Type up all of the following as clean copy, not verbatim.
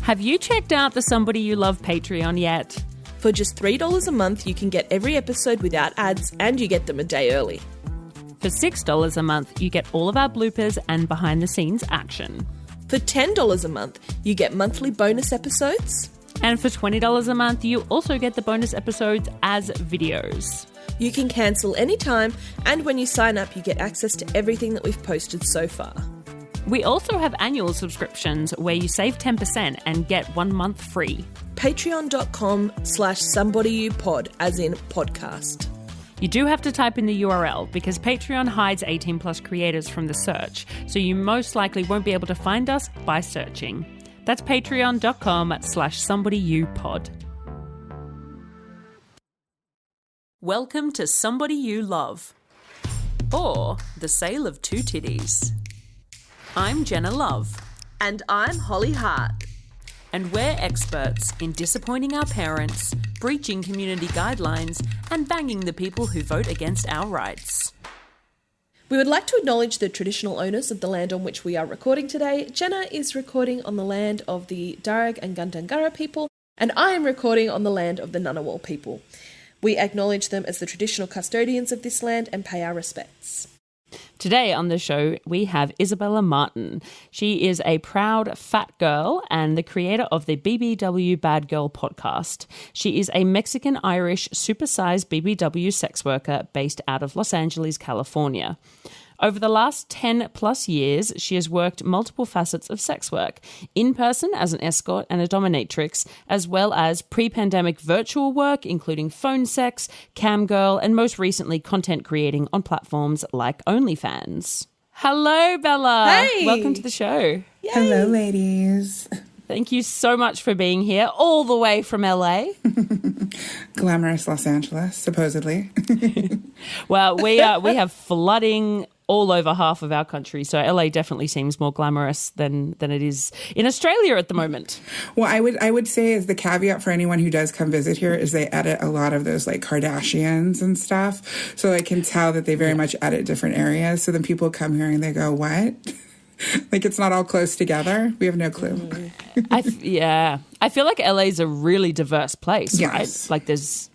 Have you checked out the Somebody You Love Patreon yet? For just $3 a month, you can get every episode without ads and you get them a day early. For $6 a month, you get all of our bloopers and behind-the-scenes action. For $10 a month, you get monthly bonus episodes. And for $20 a month, you also get the bonus episodes as videos. You can cancel anytime, and when you sign up, you get access to everything that we've posted so far. We also have annual subscriptions where you save 10% and get 1 month free. Patreon.com/somebodyyoupod, as in podcast. You do have to type in the URL because Patreon hides 18 plus creators from the search, so you most likely won't be able to find us by searching. That's patreon.com/somebodyyoupod. Welcome to Somebody You Love, or The Sale of Two Titties. I'm Jenna Love. And I'm Holly Hart. And we're experts in disappointing our parents, breaching community guidelines, and banging the people who vote against our rights. We would like to acknowledge the traditional owners of the land on which we are recording today. Jenna is recording on the land of the Darug and Gundungurra people, and I am recording on the land of the Ngunnawal people. We acknowledge them as the traditional custodians of this land and pay our respects. Today on the show, we have Isabella Martin. She is a proud fat girl and the creator of the BBW Badgirl Podcast. She is a Mexican-Irish supersize BBW sex worker based out of Los Angeles, California. Over the last 10 plus years, she has worked multiple facets of sex work, in person as an escort and a dominatrix, as well as pre-pandemic virtual work, including phone sex, cam girl, and most recently content creating on platforms like Onlyfans. Hello, Bella. Hey. Welcome to the show. Yay. Hello, ladies. Thank you so much for being here, all the way from LA. Glamorous Los Angeles, supposedly. Well, we have flooding all over half of our country, so LA definitely seems more glamorous than it is in Australia at the moment. Well, I would say as the caveat for anyone who does come visit here is they edit a lot of those like Kardashians and stuff, so I can tell that they very much edit different areas. So then people come here and they go, "What?" Like it's not all close together. We have no clue. I feel like LA is a really diverse place, Yes. right? Like there's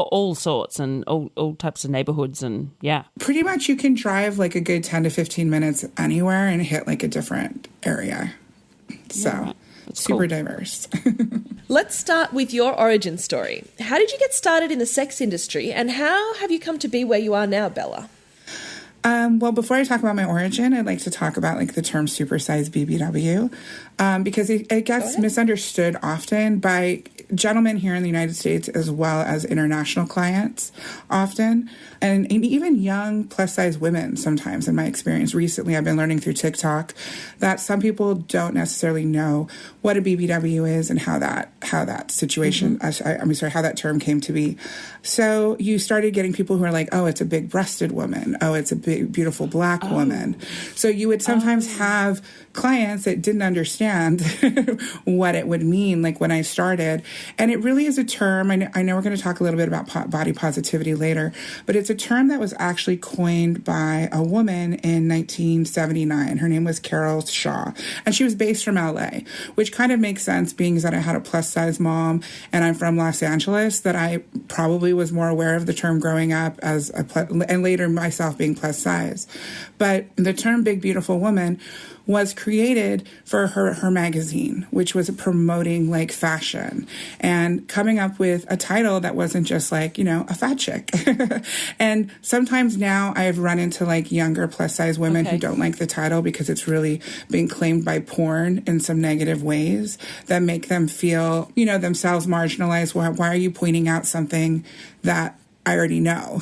all sorts and all types of neighborhoods, and yeah. Pretty much you can drive like a good 10 to 15 minutes anywhere and hit like a different area. So Yeah, super cool. diverse. Let's start with your origin story. How did you get started in the sex industry, and how have you come to be where you are now, Bella? Well, before I talk about my origin, I'd like to talk about like the term supersize BBW because it gets misunderstood often by gentlemen here in the United States as well as international clients often, and even young plus size women sometimes. In my experience recently, I've been learning through TikTok that some people don't necessarily know what a BBW is and how that situation, how that term came to be. So you started getting people who are like, oh, it's a big breasted woman. Oh, it's a big, beautiful black woman. So you would sometimes have clients that didn't understand what it would mean, like when I started. And it really is a term. I know we're going to talk a little bit about body positivity later, but it's a term that was actually coined by a woman in 1979. Her name was Carol Shaw, and she was based from LA, which kind of makes sense being that I had a plus size mom and I'm from Los Angeles, that I probably was more aware of the term growing up as and later myself being plus size. But the term big, beautiful woman was created for her magazine, which was promoting like fashion and coming up with a title that wasn't just like, a fat chick. And sometimes now I've run into like younger plus size women who don't like the title because it's really being claimed by porn in some negative ways that make them feel, themselves marginalized. Why are you pointing out something that I already know,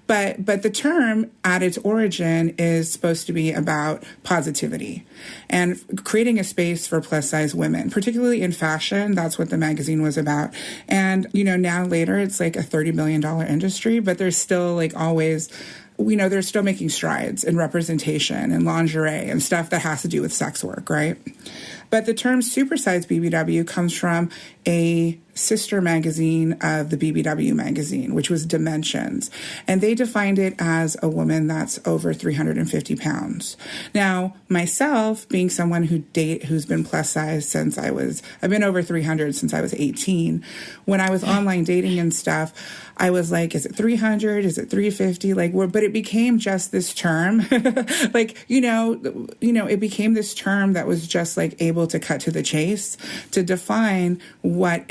but the term at its origin is supposed to be about positivity and creating a space for plus size women, particularly in fashion. That's what the magazine was about. And, now later it's like a $30 million industry, but there's still like always, they're still making strides in representation and lingerie and stuff that has to do with sex work, right? But the term supersize BBW comes from a sister magazine of the BBW magazine, which was Dimensions. And they defined it as a woman that's over 350 pounds. Now, myself, being someone who's been plus size since I've been over 300 since I was 18. When I was online dating and stuff, I was like, is it 300? Is it 350? But it became just this term, it became this term that was just like able to cut to the chase to define what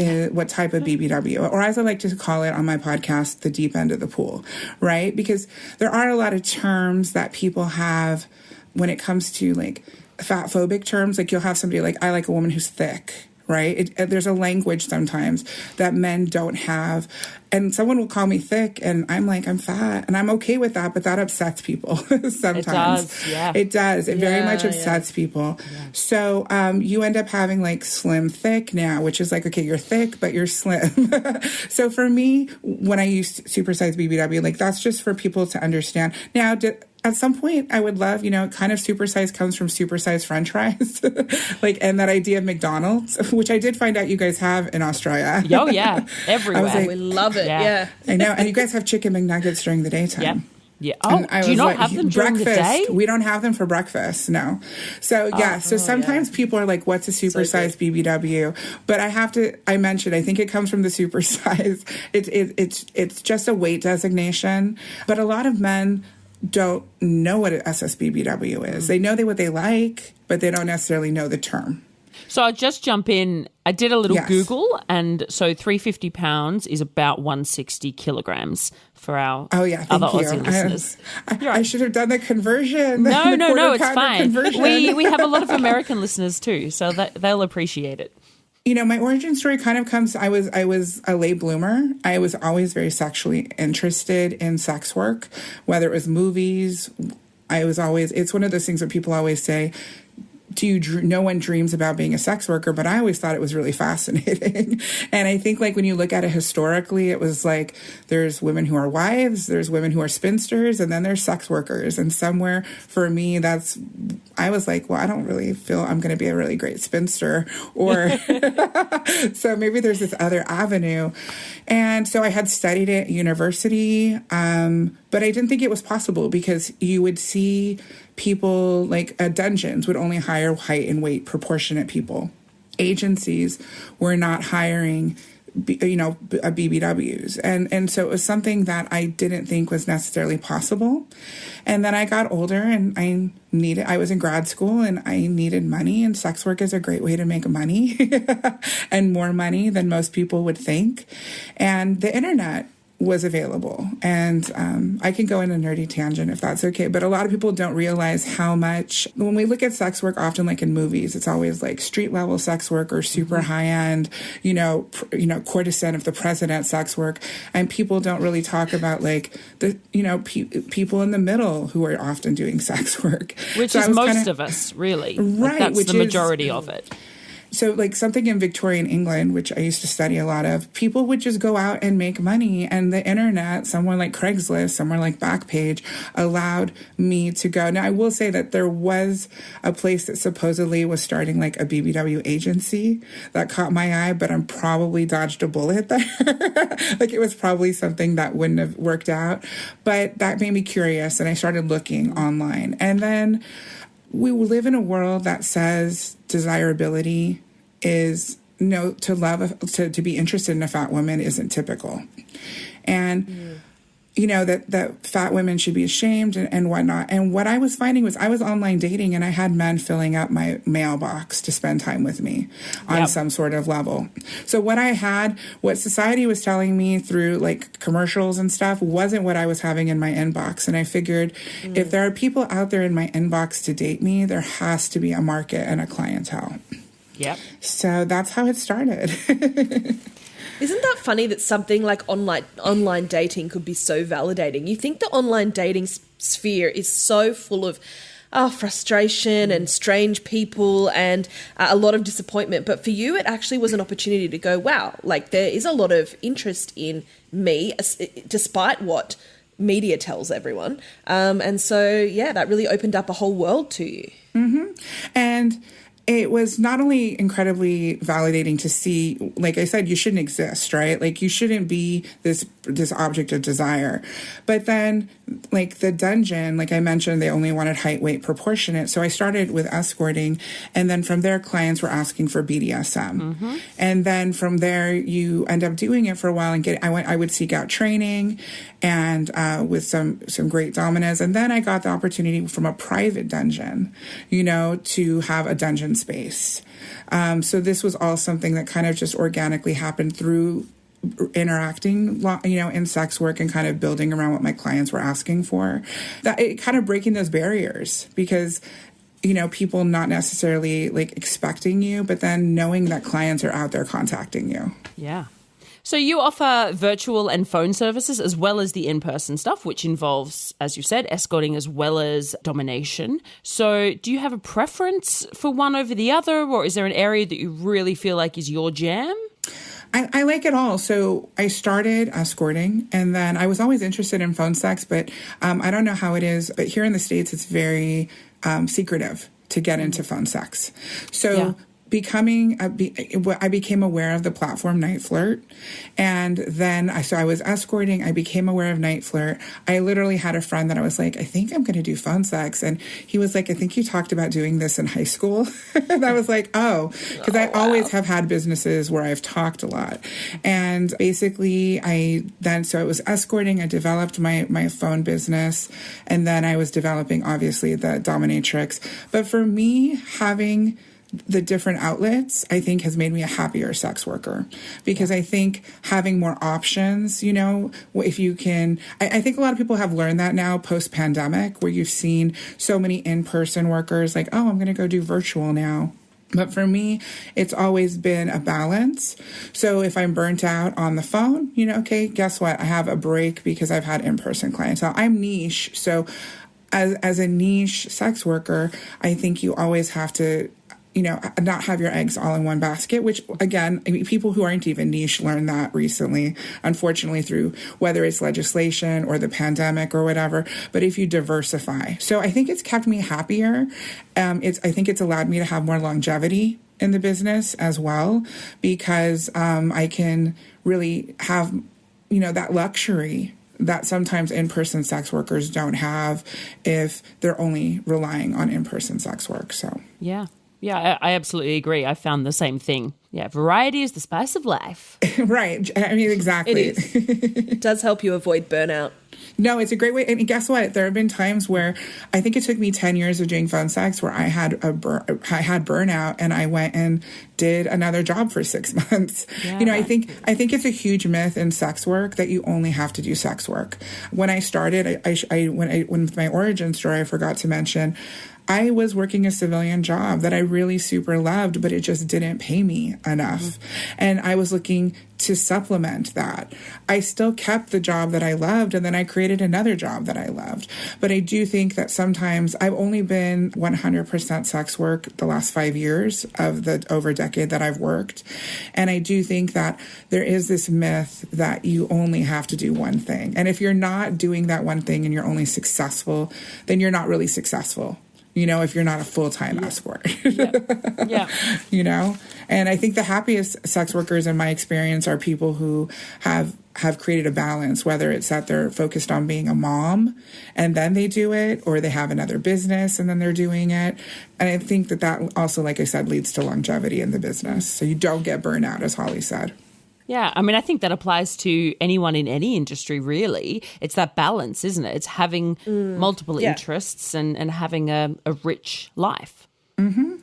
type of BBW, or as I like to call it on my podcast, the deep end of the pool, right? Because there are a lot of terms that people have when it comes to like fat phobic terms. Like you'll have somebody like, I like a woman who's thick. Right? There's a language sometimes that men don't have. And someone will call me thick and I'm like, I'm fat. And I'm okay with that, but that upsets people sometimes. It does, yeah. It does. It very much upsets people. Yeah. So you end up having like slim thick now, which is like, okay, you're thick, but you're slim. So for me, when I use supersize BBW, like that's just for people to understand. Now, at some point, I would love, kind of supersize comes from supersize French fries, and that idea of McDonald's, which I did find out you guys have in Australia. Oh, yeah. Everywhere. We love it. Yeah. I know. And you guys have chicken McNuggets during the daytime. Yep. Yeah. Oh, do you not have them during the day? We don't have them for breakfast. No. So sometimes people are like, what's a supersize BBW? But I mentioned, I think it comes from the supersize. It's just a weight designation. But a lot of men don't know what an SSBBW is. They know what they like, but they don't necessarily know the term. So I'll just jump in. I did a little Google, and so 350 pounds is about 160 kilograms for our other Aussie listeners. I should have done the conversion. No, it's fine. We have a lot of American listeners too, so they'll appreciate it. My origin story kind of comes, I was a late bloomer. I was always very sexually interested in sex work, whether it was movies. It's one of those things where people always say, no one dreams about being a sex worker, but I always thought it was really fascinating. And I think when you look at it historically, it was like there's women who are wives, there's women who are spinsters, and then there's sex workers. And somewhere for me, I was like, well, I don't really feel I'm going to be a really great spinster, or so maybe there's this other avenue. And so I had studied at university, but I didn't think it was possible because you would see people dungeons would only hire height and weight proportionate people. Agencies were not hiring BBWs. And so it was something that I didn't think was necessarily possible. And then I got older and I was in grad school and I needed money, and sex work is a great way to make money and more money than most people would think. And the internet was available. And I can go in a nerdy tangent if that's okay. But a lot of people don't realize how much, when we look at sex work, often like in movies, it's always like street level sex work or super high end, courtesan of the president sex work. And people don't really talk about people in the middle who are often doing sex work. Which is most of us, really. Right. That's the majority of it. So something in Victorian England, which I used to study a lot of, people would just go out and make money. And the internet, somewhere like Craigslist, somewhere like Backpage, allowed me to go. Now, I will say that there was a place that supposedly was starting like a BBW agency that caught my eye, but I'm probably dodged a bullet there. It was probably something that wouldn't have worked out. But that made me curious, and I started looking online. And then we live in a world that says desirability is to be interested in a fat woman isn't typical. And that fat women should be ashamed and whatnot. And what I was finding was I was online dating and I had men filling up my mailbox to spend time with me on some sort of level. So what society was telling me through commercials and stuff wasn't what I was having in my inbox. And I figured if there are people out there in my inbox to date me, there has to be a market and a clientele. Yep. So that's how it started. Isn't that funny that something like online dating could be so validating? You think the online dating sphere is so full of frustration and strange people and a lot of disappointment. But for you, it actually was an opportunity to go, wow, there is a lot of interest in me, despite what media tells everyone. And so, that really opened up a whole world to you. Mm-hmm. And it was not only incredibly validating to see, like I said, you shouldn't exist, right? Like you shouldn't be this object of desire. But then like the dungeon, like I mentioned, they only wanted height, weight, proportionate. So I started with escorting, and then from there clients were asking for BDSM. And then from there you end up doing it for a while and I would seek out training and with some great dominas. And then I got the opportunity from a private dungeon, to have a dungeon space. So this was all something that kind of just organically happened through interacting, in sex work and kind of building around what my clients were asking for. That it kind of breaking those barriers because, people not necessarily like expecting you, but then knowing that clients are out there contacting you. Yeah. So you offer virtual and phone services as well as the in-person stuff, which involves, as you said, escorting as well as domination. So do you have a preference for one over the other, or is there an area that you really feel like is your jam? I like it all. So I started escorting, and then I was always interested in phone sex, but I don't know how it is, but here in the States, it's very secretive to get into phone sex. So I became aware of the platform Night Flirt. And then I was escorting. I became aware of Night Flirt. I literally had a friend that I was like, I think I'm going to do phone sex. And he was like, I think you talked about doing this in high school. And I was like, because I always have had businesses where I've talked a lot. And basically so I was escorting. I developed my phone business. And then I was developing, obviously, the dominatrix. But for me, having the different outlets, I think, has made me a happier sex worker because I think having more options, if you can, I think a lot of people have learned that now post-pandemic where you've seen so many in-person workers like, I'm going to go do virtual now. But for me, it's always been a balance. So if I'm burnt out on the phone, okay, guess what? I have a break because I've had in-person clientele. I'm niche. So as a niche sex worker, I think you always have to not have your eggs all in one basket, which again, people who aren't even niche learned that recently, unfortunately, through whether it's legislation or the pandemic or whatever. But if you diversify, so I think it's kept me happier. I think it's allowed me to have more longevity in the business as well, because I can really have, that luxury that sometimes in-person sex workers don't have if they're only relying on in-person sex work. So yeah. Yeah, I absolutely agree. I found the same thing. Yeah, variety is the spice of life. Right. I mean, exactly. It is. It does help you avoid burnout. No, it's a great way. And guess what? There have been times where I think it took me 10 years of doing phone sex where I had burnout and I went and did another job for 6 months. Yeah. I think it's a huge myth in sex work that you only have to do sex work. When I started, when my origin story, I forgot to mention, I was working a civilian job that I really super loved, but it just didn't pay me enough. Mm-hmm. And I was looking to supplement that. I still kept the job that I loved, and then I created another job that I loved. But I do think that sometimes I've only been 100% sex work the last 5 years of the over decade that I've worked. And I do think that there is this myth that you only have to do one thing. And if you're not doing that one thing and you're only successful, then you're not really successful. If you're not a full-time escort. Yeah. And I think the happiest sex workers in my experience are people who have created a balance, whether it's that they're focused on being a mom and then they do it, or they have another business and then they're doing it. And I think that also, like I said, leads to longevity in the business. So you don't get burnout, as Holly said. Yeah, I mean, I think that applies to anyone in any industry, really. It's that balance, isn't it? It's having multiple interests and having a rich life. Mm-hmm.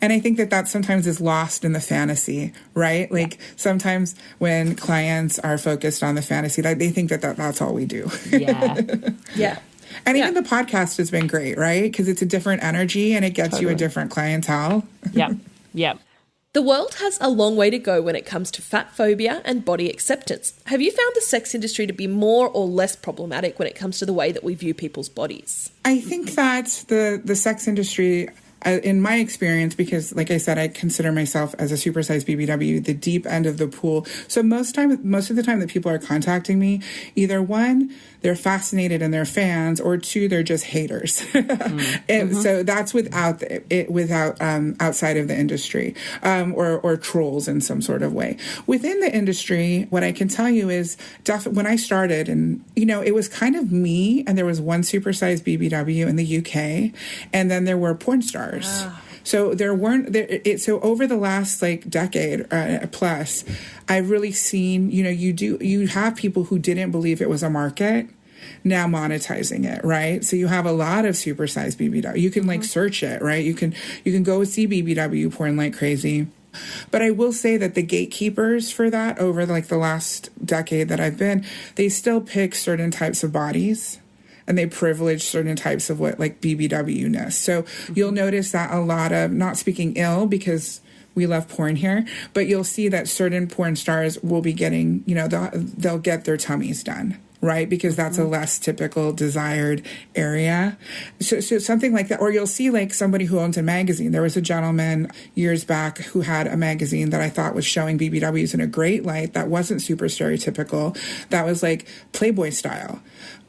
And I think that sometimes is lost in the fantasy, right? Like sometimes when clients are focused on the fantasy, they think that that's all we do. Yeah. Yeah. And even the podcast has been great, right? Because it's a different energy and it gets you a different clientele. Yeah. Yeah. The world has a long way to go when it comes to fat phobia and body acceptance. Have you found the sex industry to be more or less problematic when it comes to the way that we view people's bodies? I think that the sex industry in my experience, because like I said, I consider myself as a supersized BBW, the deep end of the pool. So most of the time that people are contacting me, either one, they're fascinated and they're fans, or two, they're just haters. And so that's without outside of the industry, or trolls in some sort of way. Within the industry, what I can tell you is when I started, and it was kind of me, and there was one supersized BBW in the UK, and then there were porn stars. Wow. So so over the last decade plus, I've really seen, you have people who didn't believe it was a market now monetizing it, right? So you have a lot of supersized BBW. You can search it, right? You can go see BBW porn like crazy. But I will say that the gatekeepers for that over the last decade that I've been, they still pick certain types of bodies. And they privilege certain types of BBW-ness. So you'll notice that a lot of, not speaking ill because we love porn here, but you'll see that certain porn stars will be getting, they'll get their tummies done, right? Because that's a less typical desired area. So something like that. Or you'll see somebody who owns a magazine. There was a gentleman years back who had a magazine that I thought was showing BBWs in a great light that wasn't super stereotypical. That was Playboy style.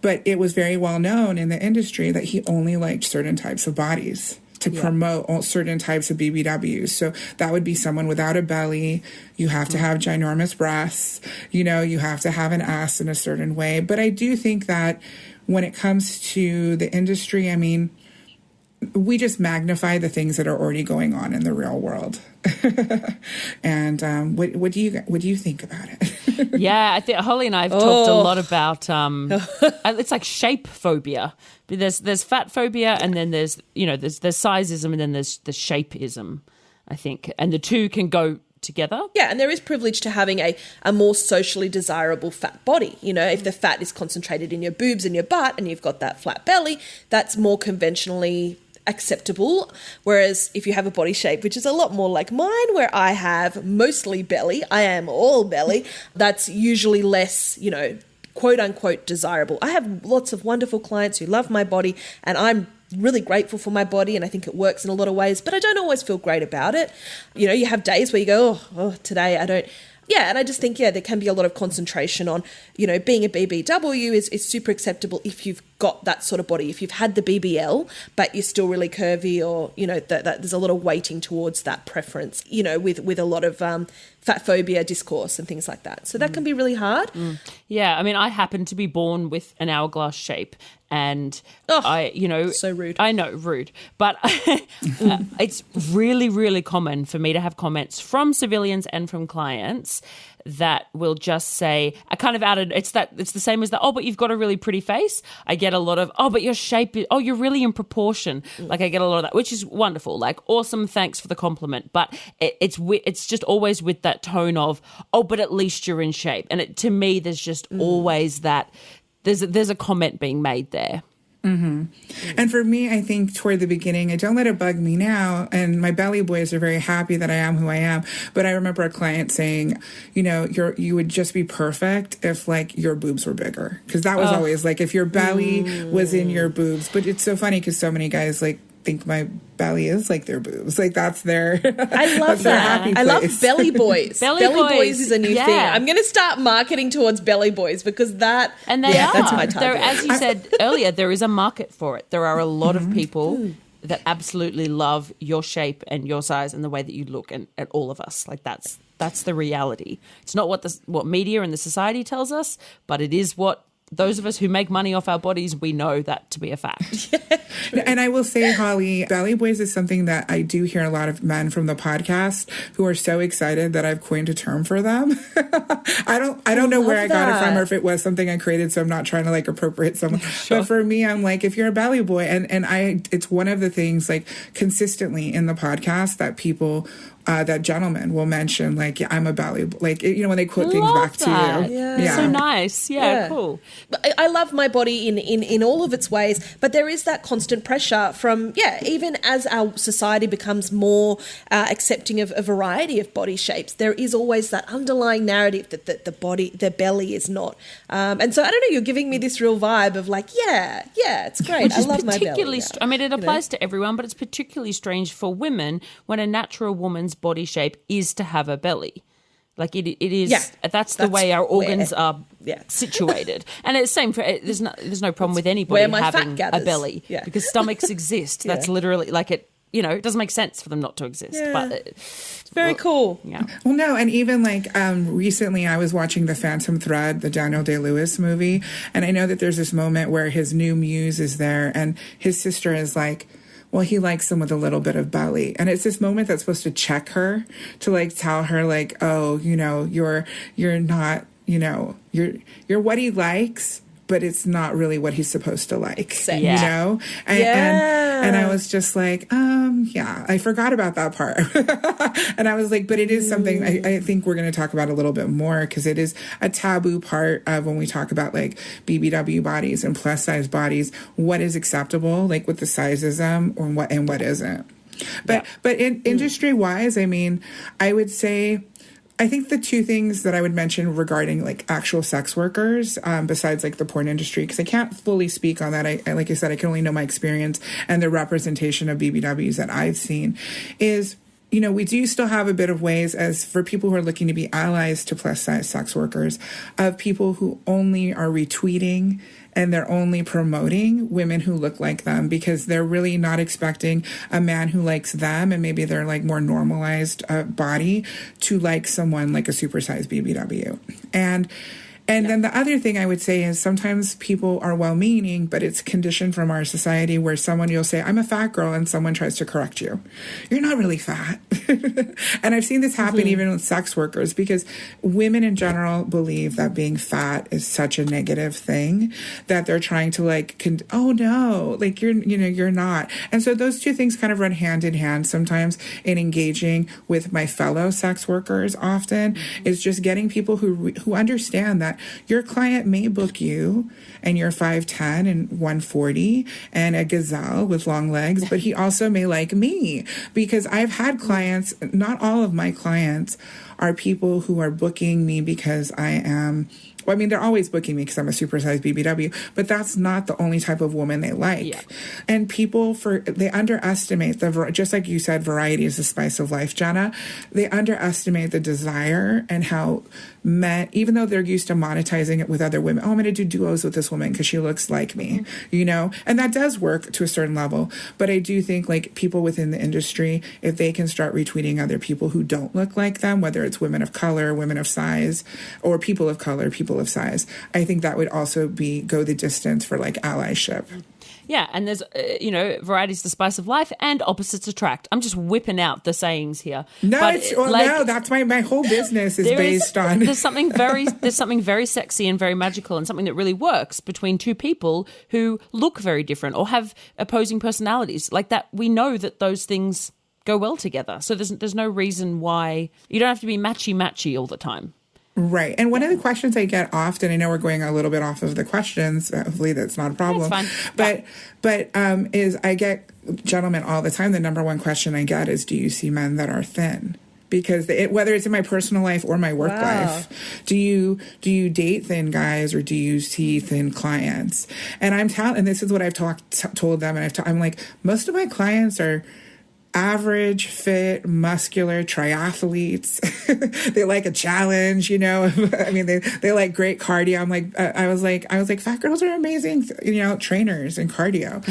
But it was very well known in the industry that he only liked certain types of bodies to promote certain types of BBWs. So that would be someone without a belly. You have to have ginormous breasts. You have to have an ass in a certain way. But I do think that when it comes to the industry, I mean, we just magnify the things that are already going on in the real world. And what do you think about it? Yeah, I think Holly and I have talked a lot about it's like shape phobia. There's fat phobia, and then there's sizeism, and then there's the shapeism, I think, and the two can go together. Yeah, and there is privilege to having a more socially desirable fat body. If the fat is concentrated in your boobs and your butt, and you've got that flat belly, that's more conventionally acceptable. Whereas if you have a body shape, which is a lot more like mine, where I have mostly belly, I am all belly, that's usually less, quote unquote desirable. I have lots of wonderful clients who love my body, and I'm really grateful for my body, and I think it works in a lot of ways, but I don't always feel great about it. You have days where you go, today I don't. Yeah, and I just think, there can be a lot of concentration on, being a BBW is super acceptable if you've got that sort of body. If you've had the BBL, but you're still really curvy, or, that there's a lot of weighting towards that preference, with a lot of fat phobia discourse and things like that. So that can be really hard. Yeah, I mean, I happen to be born with an hourglass shape, and so rude. I know, rude, but it's really, really common for me to have comments from civilians and from clients that will just say, I kind of added, it's the same as that, but you've got a really pretty face. I get a lot of, but your shape is, you're really in proportion. I get a lot of that, which is wonderful. Awesome, thanks for the compliment. But it's just always with that tone of, but at least you're in shape. And to me, there's just always that, there's a comment being made there. Mm-hmm. And for me, I think toward the beginning, I don't let it bug me now. And my belly boys are very happy that I am who I am. But I remember a client saying, you would just be perfect if your boobs were bigger. Because that was always if your belly was in your boobs. But it's so funny because so many guys think my belly is their boobs. That's their I love that. I love belly boys. belly boys is a new thing. I'm going to start marketing towards belly boys because that's my target. As you said earlier, there is a market for it. There are a lot of people that absolutely love your shape and your size and the way that you look, and at all of us. That's the reality. It's not what media and the society tells us, but it is what those of us who make money off our bodies, we know that to be a fact. And I will say, Holly, belly boys is something that I do hear a lot of men from the podcast who are so excited that I've coined a term for them. I don't know where I got it from, or if it was something I created, so I'm not trying to appropriate someone. Sure. But for me, I'm if you're a belly boy, and it's one of the things consistently in the podcast that people that gentlemen will mention, like, yeah, I'm a belly, like, you know, when they quote things back that. to you. Yeah. So nice. Yeah, cool. I love my body in all of its ways, but there is that constant pressure from, even as our society becomes more accepting of a variety of body shapes, there is always that underlying narrative that the belly is not. And so, I don't know, you're giving me this real vibe of like, it's great. Which I love my belly. I mean, it applies to everyone, but it's particularly strange for women when a natural woman's body shape is to have a belly. Like it is. Yeah, that's the way our organs are situated, and it's same for. There's no problem with anybody having a belly because stomachs exist. That's literally like it. You know, it doesn't make sense for them not to exist. Yeah. But it's very cool. Yeah. Well, no, and even like recently I was watching The Phantom Thread, the Daniel Day-Lewis movie, and I know that there's this moment where his new muse is there, and his sister is like, well, he likes them with a little bit of belly. And it's this moment that's supposed to check her, to like tell her like, oh, you know, you're not, you know, you're what he likes, but it's not really what he's supposed to like, you know? And I was just like, I forgot about that part. And I was like, but it is something I think we're going to talk about a little bit more, because it is a taboo part of when we talk about like BBW bodies and plus size bodies, what is acceptable, like with the sizeism, or what isn't. But in industry wise, I mean, I would say, I think the two things that I would mention regarding like actual sex workers, besides like the porn industry, because I can't fully speak on that. I like I said, I can only know my experience and the representation of BBWs that I've seen, is, you know, we do still have a bit of ways as for people who are looking to be allies to plus size sex workers, of people who only are retweeting and they're only promoting women who look like them, because they're really not expecting a man who likes them and maybe they're like more normalized body to like someone like a supersize BBW. And then the other thing I would say is sometimes people are well-meaning, but it's conditioned from our society where you'll say, I'm a fat girl, and someone tries to correct you. You're not really fat. And I've seen this happen even with sex workers, because women in general believe that being fat is such a negative thing that they're trying to like, oh no, like you're not. And so those two things kind of run hand in hand sometimes in engaging with my fellow sex workers often, is just getting people who understand that your client may book you and you're 5'10" and 140 and a gazelle with long legs, but he also may like me, because I've had clients, not all of my clients are people who are booking me because I am, well, I mean, they're always booking me because I'm a supersized BBW, but that's not the only type of woman they like. Yeah. And people, they underestimate just like you said, variety is the spice of life, Jenna. They underestimate the desire and how men, even though they're used to monetizing it with other women, I'm going to do duos with this woman because she looks like me, you know? And that does work to a certain level. But I do think like people within the industry, if they can start retweeting other people who don't look like them, whether it's women of color, women of size, or people of color, people of size, I think that would also go the distance for like allyship. Yeah, and there's, variety is the spice of life and opposites attract. I'm just whipping out the sayings here. No, no, that's my whole business is based on. There's something very sexy and very magical, and something that really works between two people who look very different or have opposing personalities. Like that, we know that those things go well together. So there's no reason why you don't have to be matchy all the time. Right. And one of the questions I get often, I know we're going a little bit off of the questions, hopefully that's not a problem. That's fine. But is I get gentlemen all the time, the number one question I get is, do you see men that are thin? Because whether it's in my personal life or my work life, do you date thin guys or do you see thin clients? And and this is what I've told them, and I'm like, most of my clients are average, fit, muscular triathletes. They like a challenge, you know. I mean, they like great cardio. I'm like, I was like, fat girls are amazing, trainers and cardio.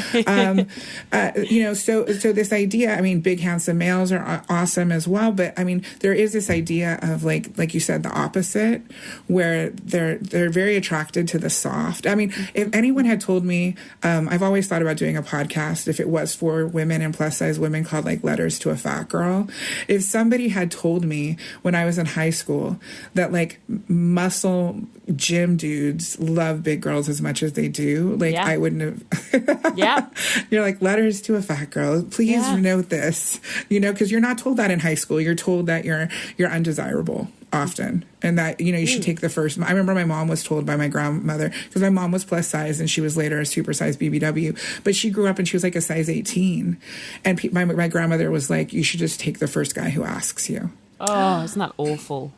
So this idea, I mean, big handsome males are awesome as well, but I mean, there is this idea of like you said, the opposite, where they're very attracted to the soft. I mean, if anyone had told me, I've always thought about doing a podcast if it was for women and plus size women called like Letters to a Fat Girl. If somebody had told me when I was in high school that like muscle gym dudes love big girls as much as they do, like I wouldn't have. You're like, Letters to a Fat Girl, please note this, because you're not told that in high school. You're told that you're undesirable often, and that you should take the first. I remember my mom was told by my grandmother, because my mom was plus size and she was later a supersize BBW, but she grew up and she was like a size 18, and my grandmother was like, you should just take the first guy who asks you. Oh, isn't that awful?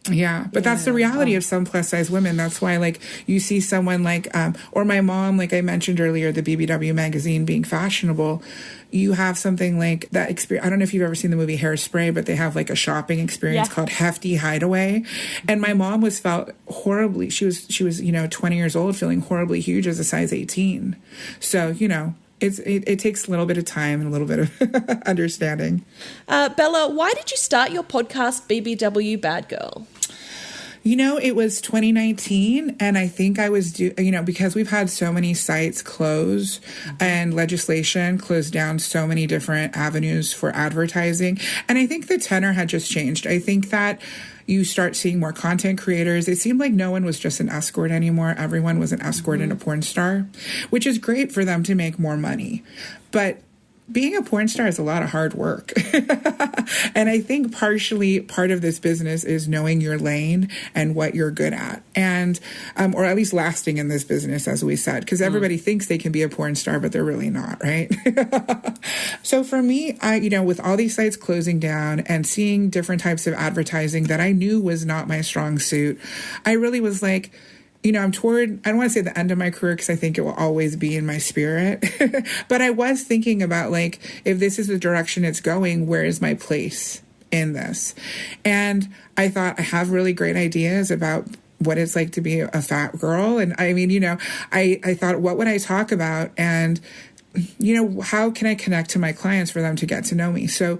Yeah, but that's the reality of some plus size women. That's why, like, you see someone like, or my mom, like I mentioned earlier, the BBW magazine being fashionable. You have something like that experience. I don't know if you've ever seen the movie Hairspray, but they have like a shopping experience called Hefty Hideaway. And my mom felt horribly. She was 20 years old, feeling horribly huge as a size 18. So, it takes a little bit of time and a little bit of understanding. Bella, why did you start your podcast, BBW Badgirl? It was 2019, and I think I was because we've had so many sites close and legislation closed down so many different avenues for advertising. And I think the tenor had just changed. I think that you start seeing more content creators. It seemed like no one was just an escort anymore. Everyone was an escort and a porn star, which is great for them to make more money. But being a porn star is a lot of hard work. And I think part of this business is knowing your lane and what you're good at, and or at least lasting in this business, as we said, because everybody thinks they can be a porn star, but they're really not, right? So for me, with all these sites closing down and seeing different types of advertising that I knew was not my strong suit, I really was like, I'm toward, I don't want to say the end of my career because I think it will always be in my spirit. But I was thinking about, like, if this is the direction it's going, where is my place in this? And I thought, I have really great ideas about what it's like to be a fat girl. And I mean, I thought, what would I talk about? And, how can I connect to my clients for them to get to know me? So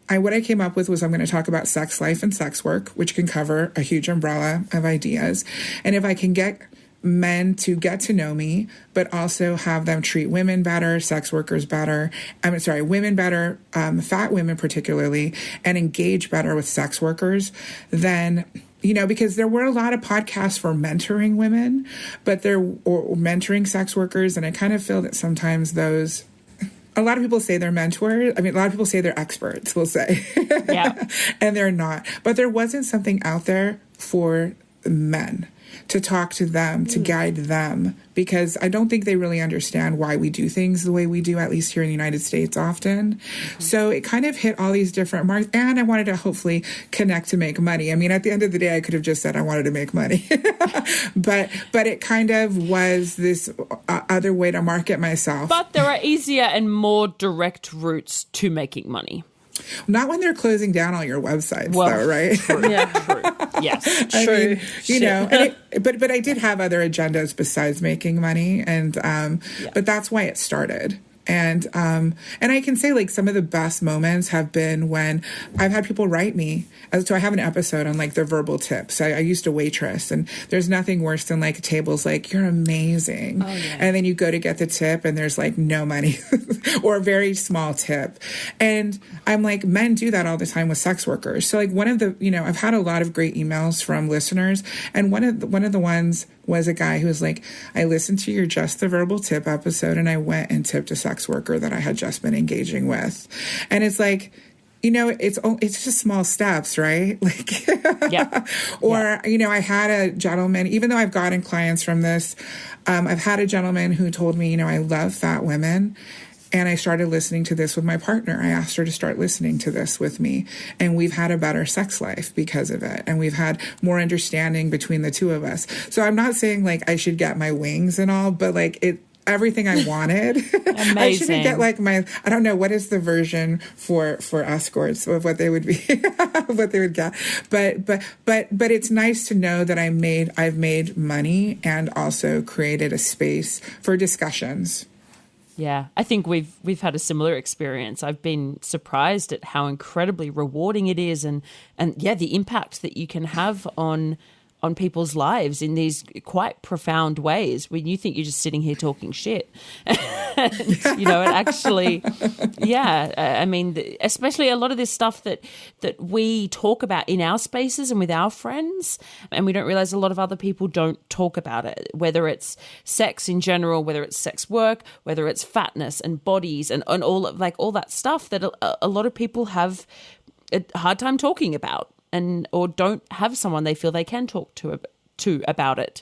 what I came up with was I'm going to talk about sex life and sex work, which can cover a huge umbrella of ideas. And if I can get men to get to know me, but also have them treat women better, sex workers better, women better, fat women particularly, and engage better with sex workers, then, because there were a lot of podcasts for mentoring women, but or mentoring sex workers. And I kind of feel that sometimes a lot of people say they're mentors. I mean, a lot of people say they're experts, we'll say. Yeah. And they're not. But there wasn't something out there for men to talk to them, to guide them, because I don't think they really understand why we do things the way we do, at least here in the United States often. So it kind of hit all these different marks, and I wanted to hopefully connect to make money. I mean, at the end of the day, I could have just said I wanted to make money, but it kind of was this other way to market myself. But there are easier and more direct routes to making money. Not when they're closing down all your websites, though, right? True. Yeah, true. Yes, true. I mean, but I did have other agendas besides making money, and but that's why it started. And I can say, like, some of the best moments have been when I've had people write me. So I have an episode on, like, the verbal tips. I used to waitress, and there's nothing worse than, like, tables like, you're amazing. Oh, yeah. And then you go to get the tip and there's, like, no money or a very small tip. And I'm like, men do that all the time with sex workers. So, like, one of the, I've had a lot of great emails from listeners, and one of the ones was a guy who was like, I listened to your Just the Verbal Tip episode and I went and tipped a sex worker that I had just been engaging with. And it's like, it's just small steps, right? Like, yeah. Or, I had a gentleman, even though I've gotten clients from this, I've had a gentleman who told me, I love fat women. And I started listening to this with my partner. I asked her to start listening to this with me. And we've had a better sex life because of it. And we've had more understanding between the two of us. So I'm not saying, like, I should get my wings and all, but, like, everything I wanted. Amazing. I shouldn't get, like, I don't know, what is the version for escorts of what they would be, what they would get. But it's nice to know that I've made money and also created a space for discussions. Yeah, I think we've had a similar experience. I've been surprised at how incredibly rewarding it is, and the impact that you can have on on people's lives in these quite profound ways when you think you're just sitting here talking shit. And, it actually, I mean, especially a lot of this stuff that we talk about in our spaces and with our friends, and we don't realize a lot of other people don't talk about it, whether it's sex in general, whether it's sex work, whether it's fatness and bodies and all of, like, all that stuff that a lot of people have a hard time talking about, or don't have someone they feel they can talk to about it.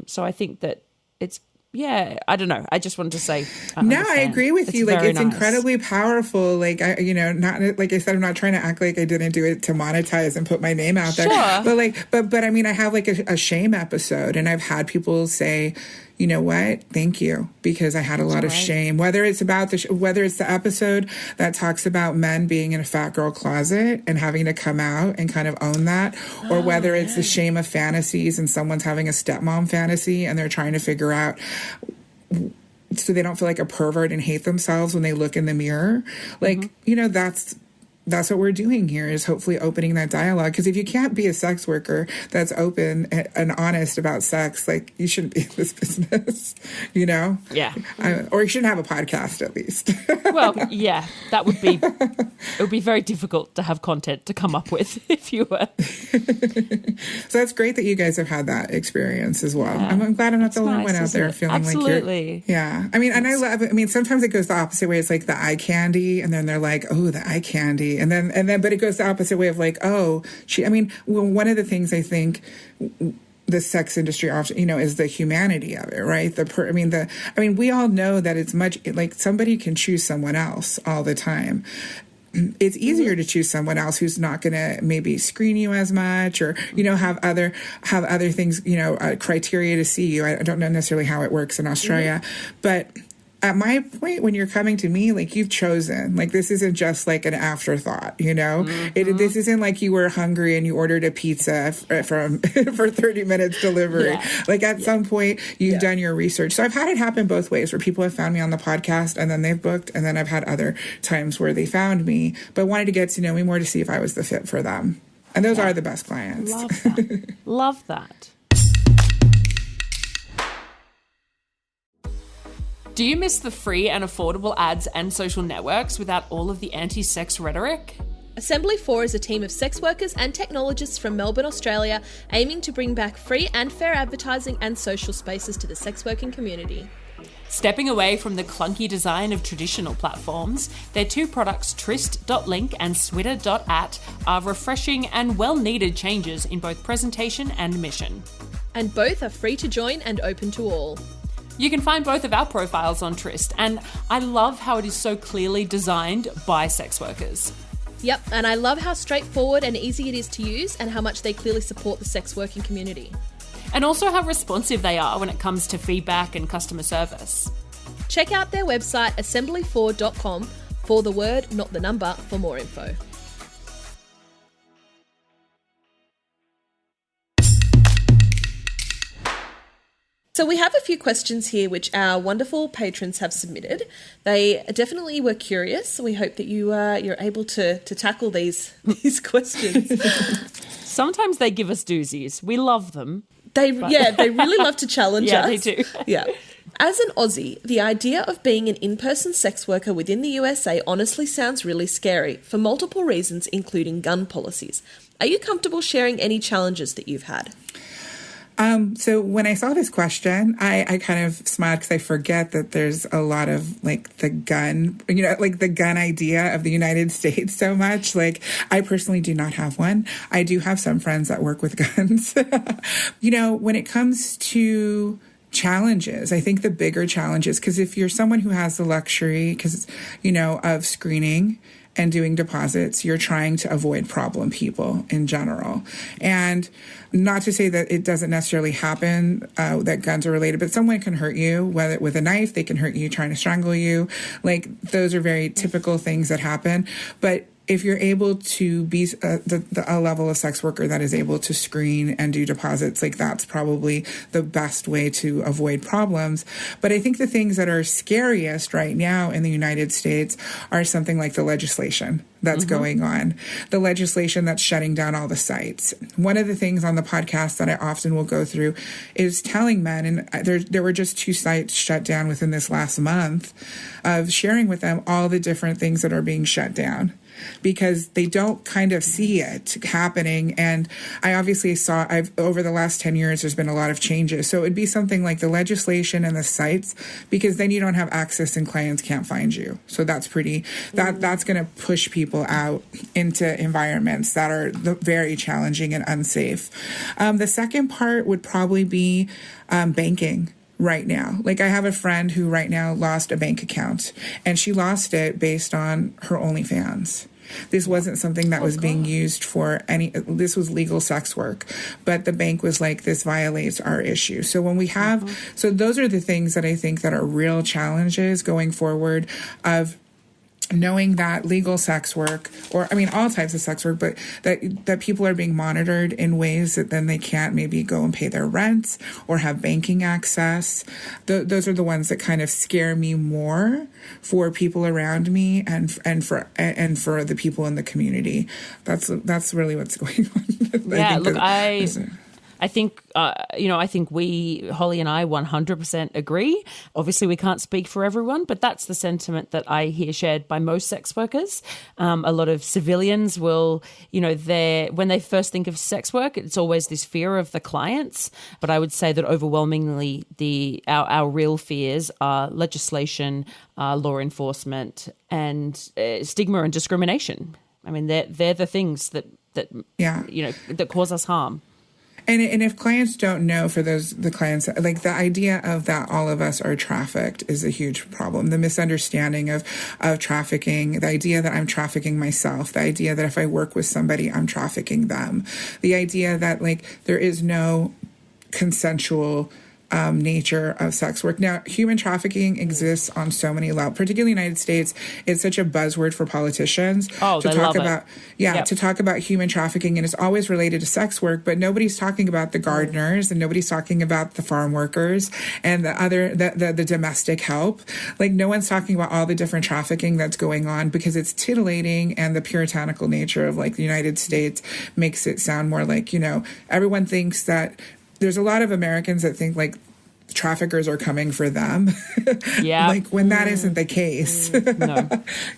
So I think that it's, I don't know. I just wanted to say. I agree with you. Like, it's nice. Incredibly powerful. Like, not like I said, I'm not trying to act like I didn't do it to monetize and put my name out there. Sure. But I mean, I have like a shame episode, and I've had people say, you know what? Thank you, because I had a lot of shame. Whether it's about whether it's the episode that talks about men being in a fat girl closet and having to come out and kind of own that, or whether it's the shame of fantasies and someone's having a stepmom fantasy and they're trying to figure out so they don't feel like a pervert and hate themselves when they look in the mirror. Like, that's what we're doing here, is hopefully opening that dialogue. Because if you can't be a sex worker that's open and honest about sex, like, you shouldn't be in this business, Yeah. Or you shouldn't have a podcast, at least. Well, yeah, it would be very difficult to have content to come up with if you were. So that's great that you guys have had that experience as well. Yeah. I'm glad I'm not the only one out there feeling Absolutely. Like you're... Yeah. I mean, sometimes it goes the opposite way. It's like the eye candy, and then they're like, oh, the eye candy. And then, but it goes the opposite way of like, oh, one of the things I think the sex industry often, is the humanity of it, right? We all know that it's much like somebody can choose someone else all the time. It's easier to choose someone else who's not going to maybe screen you as much, or, have other things, criteria to see you. I don't know necessarily how it works in Australia, but at my point, when you're coming to me, like, you've chosen, like, this isn't just like an afterthought, this isn't like you were hungry and you ordered a pizza for 30 minutes delivery. Yeah. Like, at some point you've done your research. So I've had it happen both ways, where people have found me on the podcast and then they've booked. And then I've had other times where they found me, but wanted to get to know me more to see if I was the fit for them. And those are the best clients. Love that. Love that. Do you miss the free and affordable ads and social networks without all of the anti-sex rhetoric? Assembly 4 is a team of sex workers and technologists from Melbourne, Australia, aiming to bring back free and fair advertising and social spaces to the sex working community. Stepping away from the clunky design of traditional platforms, their two products, Tryst.link and Switter.at, are refreshing and well-needed changes in both presentation and mission. And both are free to join and open to all. You can find both of our profiles on Tryst, and I love how it is so clearly designed by sex workers. Yep, and I love how straightforward and easy it is to use, and how much they clearly support the sex working community. And also how responsive they are when it comes to feedback and customer service. Check out their website, assembly4.com, for the word, not the number, for more info. So we have a few questions here which our wonderful patrons have submitted. They definitely were curious. We hope that you're able to tackle these questions. Sometimes they give us doozies. We love them. They really love to challenge us. Yeah, they do. Yeah. As an Aussie, the idea of being an in-person sex worker within the USA honestly sounds really scary for multiple reasons, including gun policies. Are you comfortable sharing any challenges that you've had? So when I saw this question, I kind of smiled, because I forget that there's a lot of like the gun, like the gun idea of the United States so much. Like, I personally do not have one. I do have some friends that work with guns. When it comes to challenges, I think the bigger challenges, because if you're someone who has the luxury, of screening and doing deposits, you're trying to avoid problem people in general. And not to say that it doesn't necessarily happen, that guns are related, but someone can hurt you, whether with a knife, they can hurt you trying to strangle you. Like, those are very typical things that happen. But if you're able to be a level of sex worker that is able to screen and do deposits, like that's probably the best way to avoid problems. But I think the things that are scariest right now in the United States are something like the legislation that's going on, the legislation that's shutting down all the sites. One of the things on the podcast that I often will go through is telling men, and there were just 2 sites shut down within this last month, of sharing with them all the different things that are being shut down, because they don't kind of see it happening. And I obviously over the last 10 years, there's been a lot of changes. So it'd be something like the legislation and the sites, because then you don't have access and clients can't find you. So that's that's going to push people out into environments that are very challenging and unsafe. The second part would probably be banking. Right now. Like, I have a friend who right now lost a bank account, and she lost it based on her Onlyfans. This wasn't something that was being used for this was legal sex work, but the bank was like, this violates our issue. So when we have, so those are the things that I think that are real challenges going forward, of knowing that legal sex work, or I mean all types of sex work, but that people are being monitored in ways that then they can't maybe go and pay their rents or have banking access. Those are the ones that kind of scare me more for people around me and for the people in the community. That's really what's going on. I think Holly and I 100% agree. Obviously, we can't speak for everyone, but that's the sentiment that I hear shared by most sex workers. A lot of civilians will, when they first think of sex work, it's always this fear of the clients. But I would say that overwhelmingly, our real fears are legislation, law enforcement, and stigma and discrimination. I mean, they're the things that cause us harm. And if clients don't know, the clients, like the idea of that all of us are trafficked is a huge problem. The misunderstanding of trafficking, the idea that I'm trafficking myself, the idea that if I work with somebody, I'm trafficking them, the idea that like there is no consensual nature of sex work. Now, human trafficking exists on so many levels, particularly in the United States. It's such a buzzword for politicians to talk about human trafficking, and it's always related to sex work, but nobody's talking about the gardeners and nobody's talking about the farm workers and the domestic help. Like, no one's talking about all the different trafficking that's going on, because it's titillating, and the puritanical nature of like the United States makes it sound more like, everyone thinks that there's a lot of Americans that think like traffickers are coming for them. Yeah. Like, when that isn't the case. No.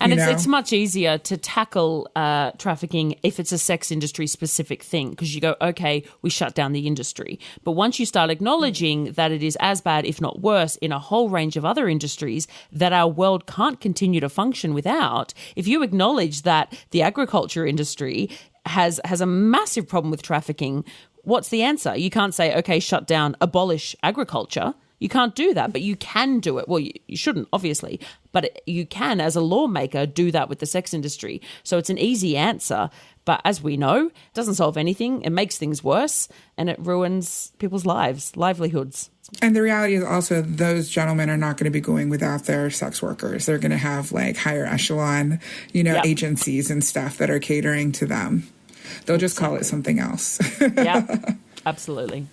And it's much easier to tackle trafficking if it's a sex industry specific thing, because you go, okay, we shut down the industry. But once you start acknowledging that it is as bad, if not worse, in a whole range of other industries that our world can't continue to function without, if you acknowledge that the agriculture industry has a massive problem with trafficking, what's the answer? You can't say, okay, shut down, abolish agriculture. You can't do that, but you can do it. Well, you shouldn't, obviously, but you can, as a lawmaker, do that with the sex industry. So it's an easy answer, but as we know, it doesn't solve anything. It makes things worse, and it ruins people's livelihoods. And the reality is also those gentlemen are not going to be going without their sex workers. They're going to have like higher echelon, agencies and stuff that are catering to them. They'll just call it something else. Yeah, absolutely.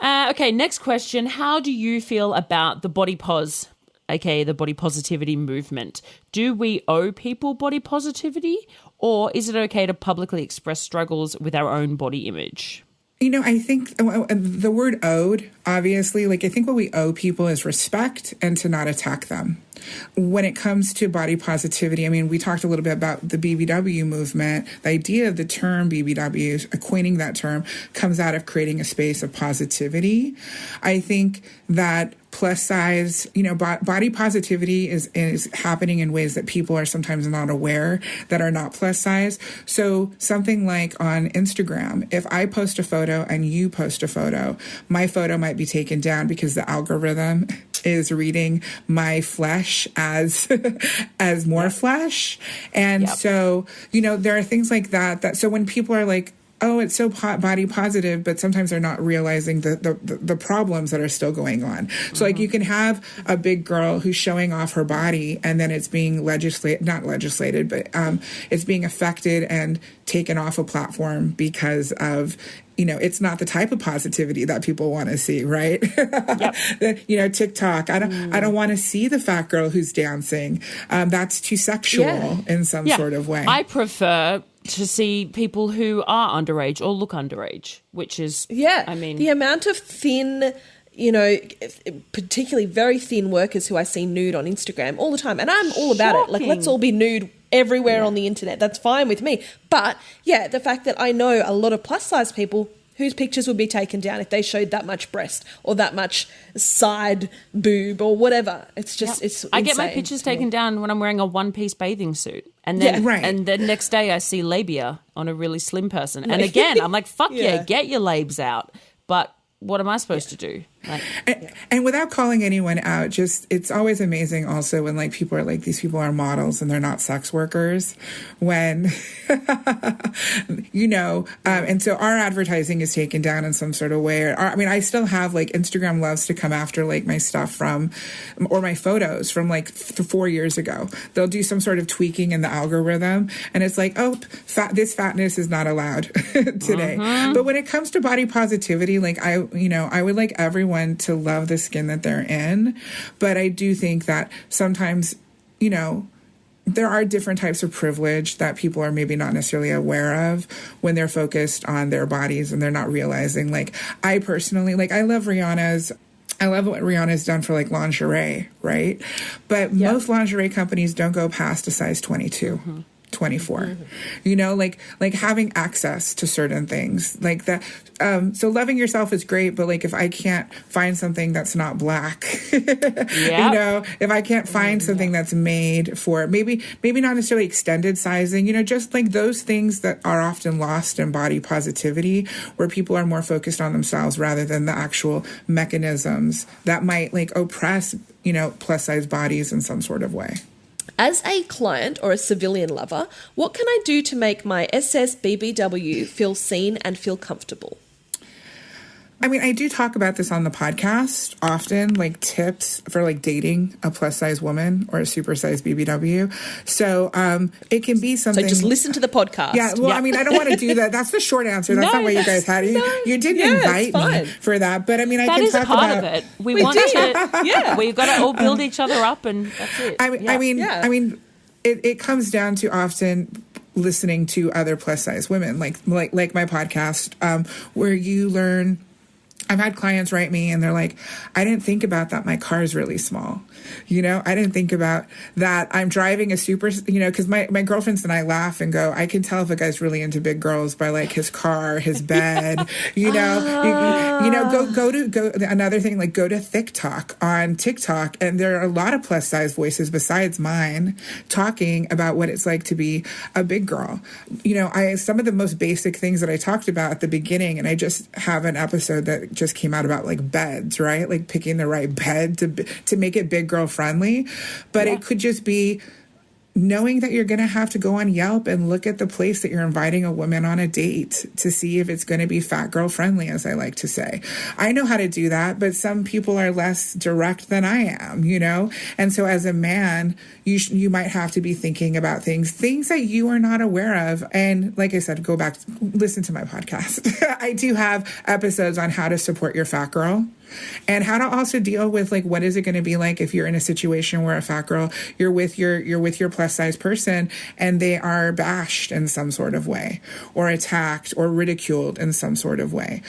Okay, next question. How do you feel about the body pos, aka the body positivity movement? Do we owe people body positivity, or is it okay to publicly express struggles with our own body image? I think the word owed, obviously, like I think what we owe people is respect and to not attack them. When it comes to body positivity, I mean, we talked a little bit about the BBW movement. The idea of the term BBW, acquainting that term, comes out of creating a space of positivity. I think that plus size, body positivity is happening in ways that people are sometimes not aware that are not plus size. So something like on Instagram, if I post a photo and you post a photo, my photo might be taken down because the algorithm is reading my flesh as more flesh. And so, there are things like that. So when people are like, oh, it's so body positive, but sometimes they're not realizing the problems that are still going on. So like you can have a big girl who's showing off her body and then it's being not legislated, but it's being affected and taken off a platform because of, it's not the type of positivity that people want to see, right? Yep. TikTok. I don't want to see the fat girl who's dancing. That's too sexual in some sort of way. I prefer to see people who are underage or look underage, which is, the amount of thin, particularly very thin workers who I see nude on Instagram all the time. And I'm all about it. Like, let's all be nude everywhere on the internet. That's fine with me. But the fact that I know a lot of plus size people whose pictures would be taken down if they showed that much breast or that much side boob or whatever. It's just, it's I get my pictures taken down when I'm wearing a one-piece bathing suit. And then, and the next day I see labia on a really slim person. And again, I'm like, fuck get your labes out. But what am I supposed to do? And without calling anyone out, it's always amazing also when like people are like, these people are models and they're not sex workers when, and so our advertising is taken down in some sort of way. I still have like Instagram loves to come after like my stuff or my photos from like 4 years ago. They'll do some sort of tweaking in the algorithm and it's like, oh, this fatness is not allowed today. But when it comes to body positivity, like I would like everyone to love the skin that they're in. But I do think that sometimes, there are different types of privilege that people are maybe not necessarily aware of when they're focused on their bodies and they're not realizing. Like, I personally, I love what Rihanna's done for like lingerie, right? But most lingerie companies don't go past a size 22. 24, like having access to certain things like that. So loving yourself is great, but like if I can't find something that's not black, if I can't find something that's made for maybe not necessarily extended sizing, just like those things that are often lost in body positivity, where people are more focused on themselves rather than the actual mechanisms that might like oppress, plus size bodies in some sort of way. As a client or a civilian lover, what can I do to make my SS BBW feel seen and feel comfortable? I do talk about this on the podcast often, like tips for like dating a plus size woman or a supersize BBW. So it can be something. So just listen to the podcast. Yeah. Well, I don't want to do that. That's the short answer. That's not what you guys had. You didn't invite me for that, but I can talk about. That is part of it. We want to. We've got to all build each other up, and that's it. It comes down to often listening to other plus size women, like my podcast, where you learn. I've had clients write me and they're like, I didn't think about that. My car is really small. I didn't think about that. I'm driving a super, because my girlfriends and I laugh and go, I can tell if a guy's really into big girls by like his car, his bed, go another thing, like go to TikTok on TikTok. And there are a lot of plus size voices besides mine talking about what it's like to be a big girl. Some of the most basic things that I talked about at the beginning, and I just have an episode that just came out about like beds, right? Like picking the right bed to make it big girl friendly. But it could just be knowing that you're going to have to go on Yelp and look at the place that you're inviting a woman on a date to see if it's going to be fat girl friendly, as I like to say. I know how to do that, but some people are less direct than I am, And so as a man, you might have to be thinking about things that you are not aware of. And like I said, go back, listen to my podcast. I do have episodes on how to support your fat girl. And how to also deal with like, what is it going to be like if you're in a situation where a fat girl, you're with your plus size person and they are bashed in some sort of way or attacked or ridiculed in some sort of way.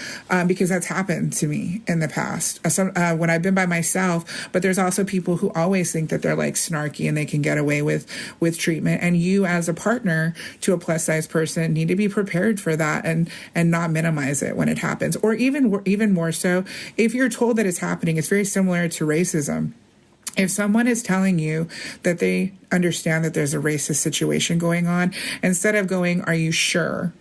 Because that's happened to me in the past when I've been by myself, but there's also people who always think that they're like snarky and they can get away with treatment. And you as a partner to a plus size person need to be prepared for that and not minimize it when it happens. Or even more so, if you're told that it's happening, it's very similar to racism. If someone is telling you that they understand that there's a racist situation going on, instead of going, are you sure?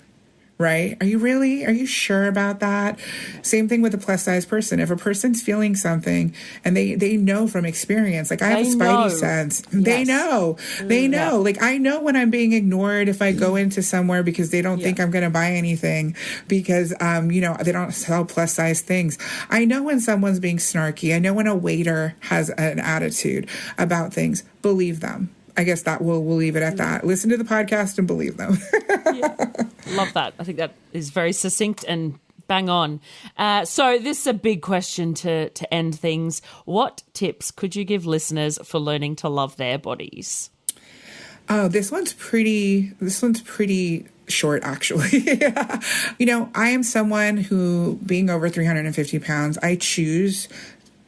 right? Are you sure about that? Same thing with a plus size person. If a person's feeling something and they know from experience, like I have a spidey sense, they know. Like I know when I'm being ignored if I go into somewhere because they don't think I'm going to buy anything because, they don't sell plus size things. I know when someone's being snarky. I know when a waiter has an attitude about things. Believe them. I guess that we'll leave it at that. Listen to the podcast and believe them. Love that. I think that is very succinct and bang on. So this is a big question to end things. What tips could you give listeners for learning to love their bodies? Oh, this one's pretty short, actually. I am someone who, being over 350 pounds, I choose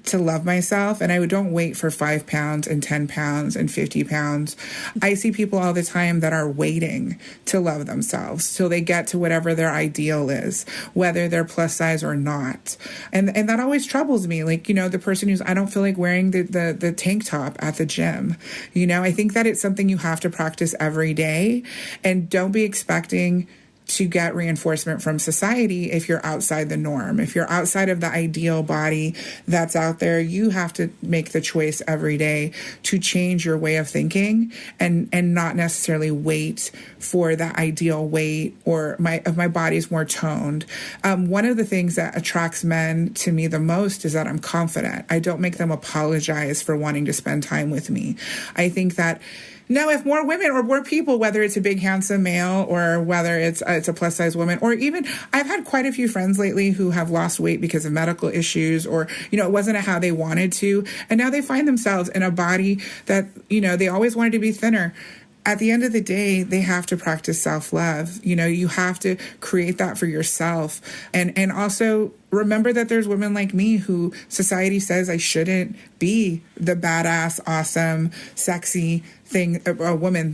to love myself, and I don't wait for 5 pounds and 10 pounds and 50 pounds. I see people all the time that are waiting to love themselves till they get to whatever their ideal is, whether they're plus size or not. And that always troubles me. Like, the person who's, I don't feel like wearing the tank top at the gym. I think that it's something you have to practice every day, and don't be expecting to get reinforcement from society if you're outside the norm. If you're outside of the ideal body that's out there, you have to make the choice every day to change your way of thinking and not necessarily wait for the ideal weight or my body's more toned. One of the things that attracts men to me the most is that I'm confident. I don't make them apologize for wanting to spend time with me. I think that now, if more women or more people, whether it's a big, handsome male or whether it's a plus size woman, or even I've had quite a few friends lately who have lost weight because of medical issues or, it wasn't how they wanted to. And now they find themselves in a body that, they always wanted to be thinner. At the end of the day, they have to practice self-love. You have to create that for yourself. And also remember that there's women like me who society says I shouldn't be the badass, awesome, sexy thing, woman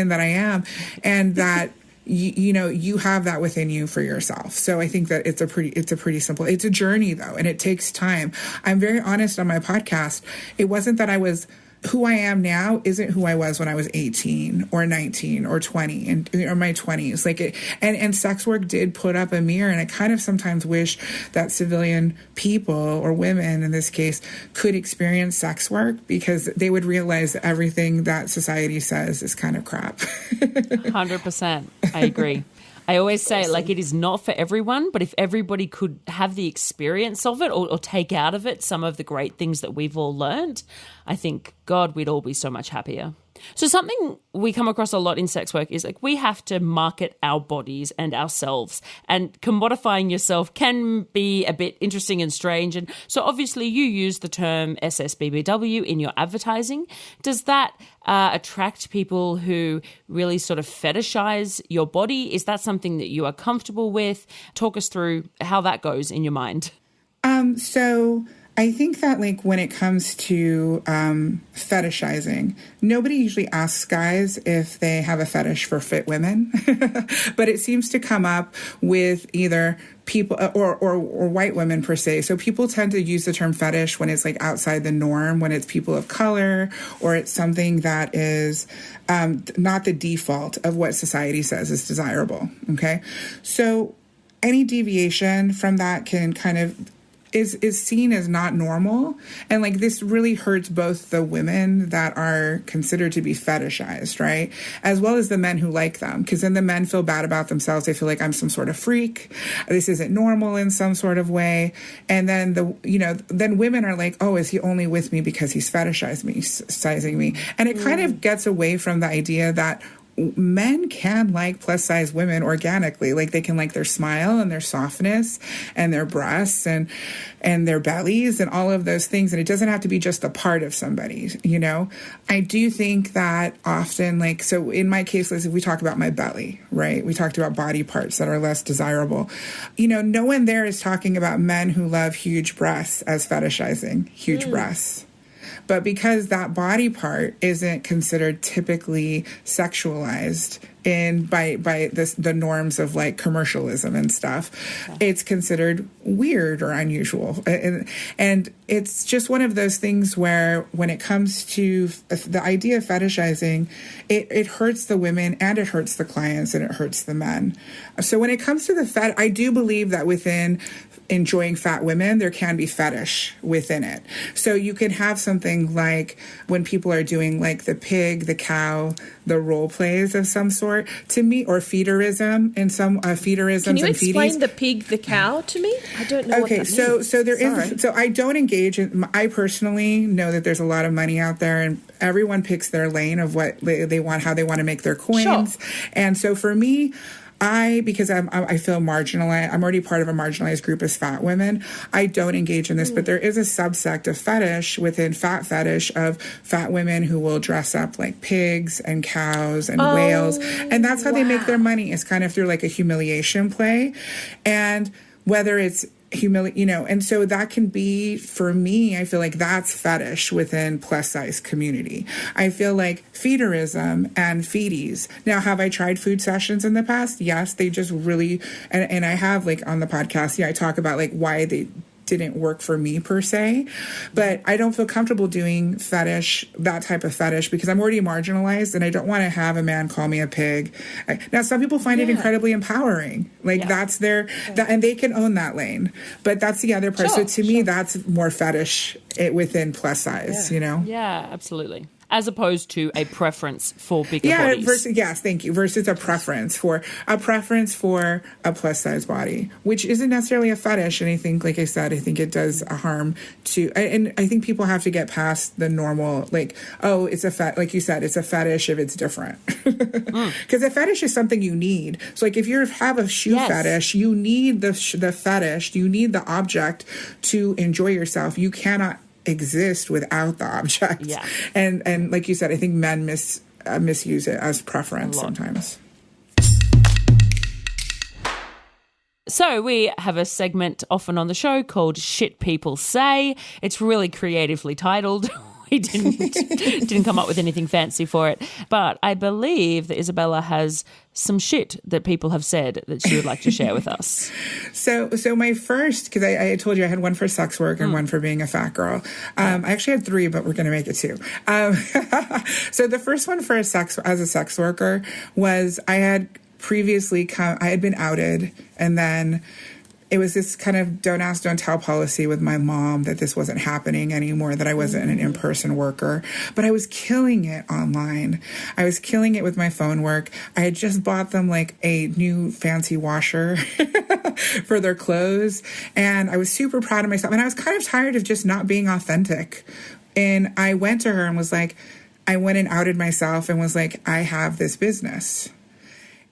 that I am. And that, you have that within you for yourself. So I think that it's a pretty simple, it's a journey though. And it takes time. I'm very honest on my podcast. It wasn't that who I am now isn't who I was when I was 18 or 19 or 20 or my 20s. And sex work did put up a mirror. And I kind of sometimes wish that civilian people or women in this case could experience sex work because they would realize that everything that society says is kind of crap. 100%. I agree. I always say, it is not for everyone, but if everybody could have the experience of it or take out of it some of the great things that we've all learned, I think, God, we'd all be so much happier. So something we come across a lot in sex work is we have to market our bodies and ourselves, and commodifying yourself can be a bit interesting and strange. And so obviously you use the term SSBBW in your advertising. Does that attract people who really sort of fetishize your body? Is that something that you are comfortable with? Talk us through how that goes in your mind. So I think that when it comes to fetishizing, nobody usually asks guys if they have a fetish for fit women, but it seems to come up with either people or white women per se. So people tend to use the term fetish when it's outside the norm, when it's people of color, or it's something that is not the default of what society says is desirable. Okay. So any deviation from that can kind of is seen as not normal. And this really hurts both the women that are considered to be fetishized, right? As well as the men who like them. Because then the men feel bad about themselves. They feel like I'm some sort of freak. This isn't normal in some sort of way. And then then women are like, oh, is he only with me because he's fetishizing me? And it kind of gets away from the idea that men can like plus size women organically. They can like their smile and their softness and their breasts and their bellies and all of those things. And it doesn't have to be just a part of somebody, I do think that often, so in my case, if we talk about my belly, right? We talked about body parts that are less desirable. No one there is talking about men who love huge breasts as fetishizing huge breasts. But because that body part isn't considered typically sexualized by the norms of like commercialism and stuff, it's considered weird or unusual. And it's just one of those things where when it comes to the idea of fetishizing, it hurts the women and it hurts the clients and it hurts the men. So when it comes to the I do believe that within enjoying fat women, there can be fetish within it. So you can have something like when people are doing like the pig, the cow, the role plays of some sort, to me, or feederism and some feederisms. Can you and explain feeties. The pig, the cow to me? I don't know. Okay, what that means. so there Sorry. is. So I don't engage in. I personally know that there's a lot of money out there, and everyone picks their lane of what they want, how they want to make their coins. Sure. And so for me, because I feel marginalized, I'm already part of a marginalized group as fat women, I don't engage in this, but there is a subsect of fetish within fat fetish of fat women who will dress up like pigs and cows and whales. And that's how they make their money, is kind of through like a humiliation play. And whether it's and so that can be, for me, I feel like that's fetish within plus size community. I feel like feederism and feeties. Now, have I tried food sessions in the past? Yes, they just really, and I have like on the podcast, I talk about like why they didn't work for me per se, but I don't feel comfortable doing fetish, that type of fetish, because I'm already marginalized and I don't want to have a man call me a pig. Now, some people find it incredibly empowering. Like that's their, and they can own that lane, but that's the other part. So to me, that's more fetish within plus size, Yeah, absolutely. As opposed to a preference for bigger bodies. Yes, thank you. Versus a preference for a plus size body, which isn't necessarily a fetish. And I think, like I said, I think it does a harm to, and I think people have to get past the normal, like, oh, it's like you said, it's a fetish if it's different. Because a fetish is something you need. So like if you have a shoe fetish, you need the fetish, you need the object to enjoy yourself. You cannot exist without the object. Yeah. And like you said, I think men misuse it as preference sometimes. So we have a segment often on the show called Shit People Say. It's really creatively titled. We didn't come up with anything fancy for it. But I believe that Isabella has some shit that people have said that she would like to share with us. So my first, because I told you I had one for sex work and one for being a fat girl. I actually had 3, but we're going to make it 2. So the first one for as a sex worker was I had previously I had been outed, and then it was this kind of don't ask, don't tell policy with my mom that this wasn't happening anymore, that I wasn't an in-person worker. But I was killing it online. I was killing it with my phone work. I had just bought them like a new fancy washer for their clothes. And I was super proud of myself. And I was kind of tired of just not being authentic. And I went to her and was like, I went and outed myself and was like, I have this business.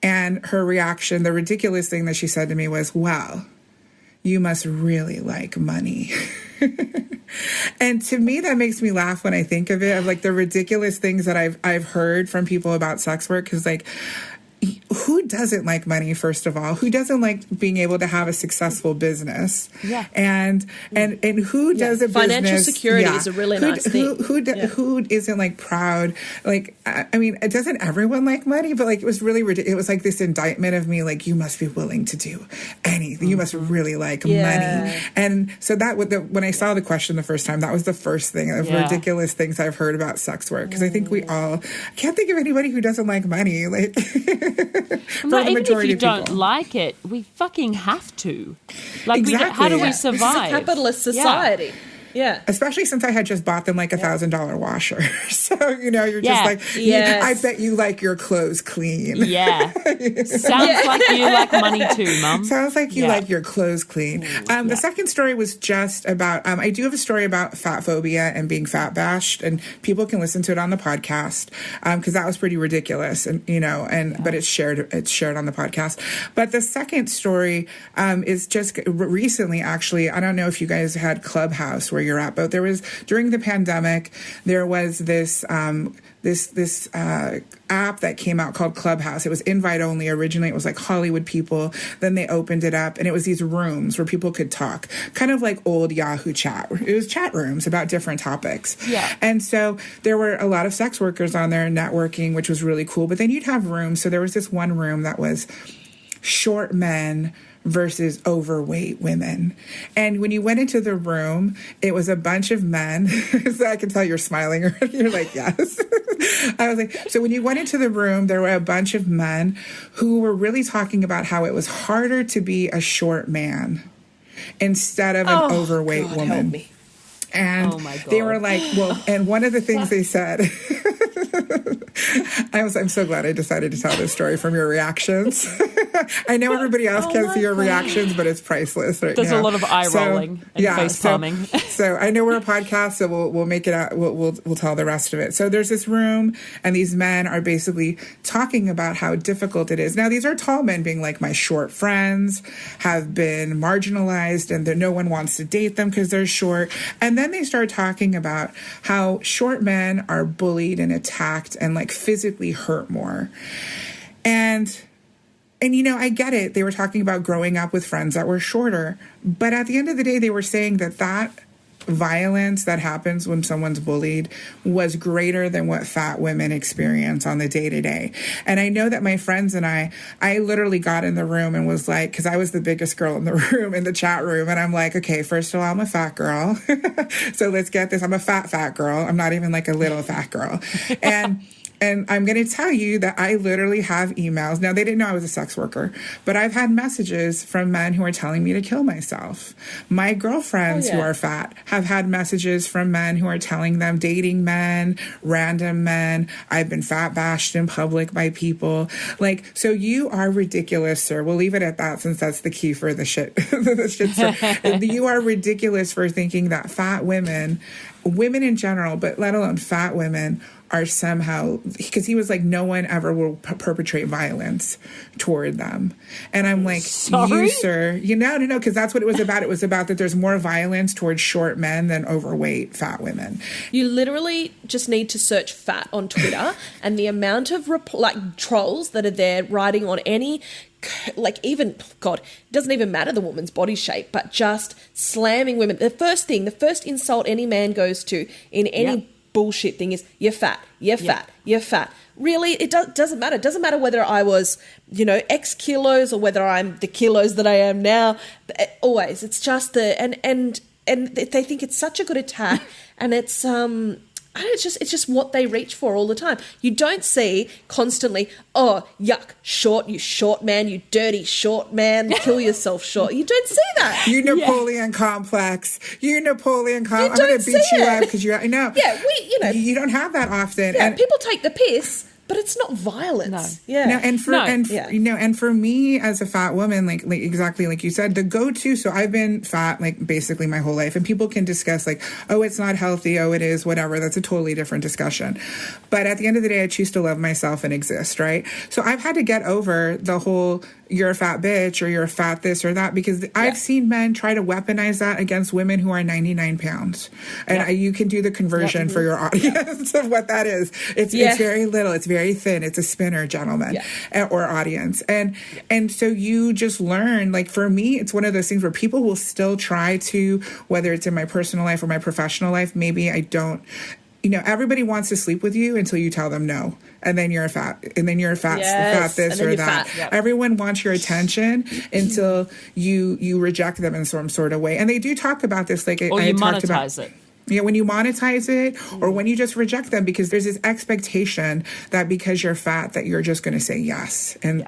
And her reaction, the ridiculous thing that she said to me was, well, you must really like money. And to me, that makes me laugh when I think of it, of like the ridiculous things that I've heard from people about sex work. Because like, who doesn't like money, first of all? Who doesn't like being able to have a successful business? Yeah. And who does a business? Financial security is a really nice thing. Who isn't like proud? Like, I mean, doesn't everyone like money? But like, it was really ridiculous. It was like this indictment of me, like, you must be willing to do anything. You must really like money. And so that when I saw the question the first time, that was the first thing of ridiculous things I've heard about sex work. Because I think I can't think of anybody who doesn't like money. Like, but even if you don't like it, we fucking have to. Like, exactly. How do we survive? This is a capitalist society. Yeah. Especially since I had just bought them like $1,000 washer. So, you're just like, I bet you like your clothes clean. Yeah. Sounds like you like money too, Mum. Sounds like you like your clothes clean. The second story was just about, I do have a story about fat phobia and being fat bashed, and people can listen to it on the podcast because that was pretty ridiculous. And, but it's shared on the podcast. But the second story is just recently, actually. I don't know if you guys had Clubhouse where you're at, but there was, during the pandemic, there was this this app that came out called Clubhouse. It was invite only. Originally, it was like Hollywood people. Then they opened it up, and it was these rooms where people could talk, kind of like old Yahoo chat. It was chat rooms about different topics. Yeah. And so there were a lot of sex workers on there networking, which was really cool. But then you'd have rooms. So there was this one room that was short men versus overweight women. And when you went into the room, it was a bunch of men. So I can tell you're smiling already. You're like, yes. I was like, so when you went into the room, there were a bunch of men who were really talking about how it was harder to be a short man instead of an overweight woman. Help me. And they were like, well, and one of the things they said, I'm so glad I decided to tell this story from your reactions. I know everybody else can see your reactions, but it's priceless right There's now. a lot of eye rolling and face palming. So I know we're a podcast, so we'll make it out. We'll tell the rest of it. So there's this room, and these men are basically talking about how difficult it is. Now, these are tall men being like, my short friends have been marginalized, and no one wants to date them because they're short. And then they start talking about how short men are bullied and attacked and like physically hurt more. And I get it. They were talking about growing up with friends that were shorter. But at the end of the day, they were saying that violence that happens when someone's bullied was greater than what fat women experience on the day-to-day. And I know that my friends and I literally got in the room and was like, because I was the biggest girl in the room, in the chat room. And I'm like, okay, first of all, I'm a fat girl. So let's get this. I'm a fat girl. I'm not even like a little fat girl. And I'm going to tell you that I literally have emails. Now, they didn't know I was a sex worker, but I've had messages from men who are telling me to kill myself. My girlfriends who are fat have had messages from men who are telling them, dating men, random men. I've been fat bashed in public by people. Like, so you are ridiculous, sir. We'll leave it at that since that's the key for the shit. The shit. You are ridiculous for thinking that fat women in general, but let alone fat women, are somehow, because he was like, no one ever will perpetrate violence toward them. And I'm like, sorry? You, sir, no, because that's what it was about. It was about that there's more violence towards short men than overweight fat women. You literally just need to search fat on Twitter and the amount of trolls that are there writing on any, it doesn't even matter the woman's body shape, but just slamming women. The first insult any man goes to in any bullshit thing is, you're fat, you're fat, you're fat. Really, it doesn't matter. It doesn't matter whether I was, X kilos or whether I'm the kilos that I am now. Always. It's just and they think it's such a good attack, and it's it's just what they reach for all the time. You don't see constantly, oh, yuck, you short man, you dirty short man, kill yourself short. You don't see that. You Napoleon complex. You Napoleon complex. I'm going to beat you up because I know. Yeah, you don't have that often. Yeah, and people take the piss, but it's not violence. No. Yeah. No, and for me as a fat woman, like exactly like you said, the go-to. So I've been fat like basically my whole life, and people can discuss like, oh, it's not healthy, oh, it is, whatever. That's a totally different discussion. But at the end of the day, I choose to love myself and exist, right? So I've had to get over the whole you're a fat bitch or you're a fat this or that, because I've seen men try to weaponize that against women who are 99 pounds. And you can do the conversion for your audience of what that is. It's very little. It's very thin. It's a spinner, gentlemen, or audience. And so you just learn, like for me, it's one of those things where people will still try to, whether it's in my personal life or my professional life, maybe I don't, everybody wants to sleep with you until you tell them no. And then you're a fat, fat this or that. Everyone wants your attention until you reject them in some sort of way. And they do talk about this, like or I you talked about. monetize it. Yeah, when you monetize it or when you just reject them, because there's this expectation that because you're fat that you're just going to say yes. And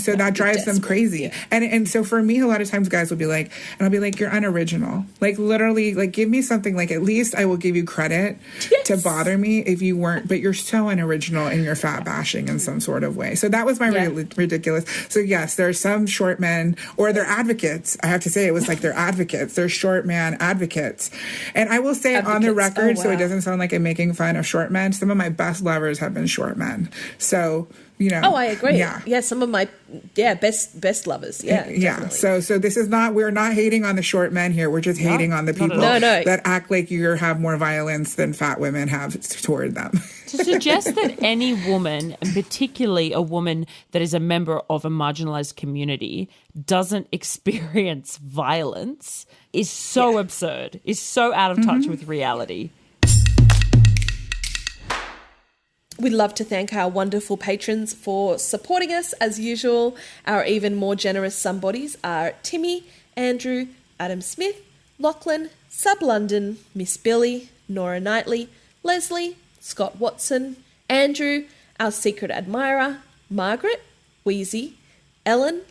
so that drives them crazy. Yeah. And so for me, a lot of times guys will be like, and I'll be like, you're unoriginal. Like literally, like give me something, like at least I will give you credit to bother me if you weren't, but you're so unoriginal in your fat bashing in some sort of way. So that was my ridiculous. So yes, there are some short men, or they're advocates. I have to say, it was like they're advocates. They're short man advocates. And I will say it on the record, so it doesn't sound like I'm making fun of short men. Some of my best lovers have been short men. So you know. Oh, I agree. Yeah. Yeah, some of my best lovers. Yeah. Yeah. Definitely. So this is not, we're not hating on the short men here. We're just hating on the people that act like you have more violence than fat women have toward them. To suggest that any woman, and particularly a woman that is a member of a marginalized community, doesn't experience violence is so absurd, is so out of touch with reality. We'd love to thank our wonderful patrons for supporting us as usual. Our even more generous somebodies are Timmy, Andrew, Adam Smith, Lachlan, Sub London, Miss Billy, Nora Knightley, Leslie, Scott Watson, Andrew, our secret admirer, Margaret, Wheezy, Ellen,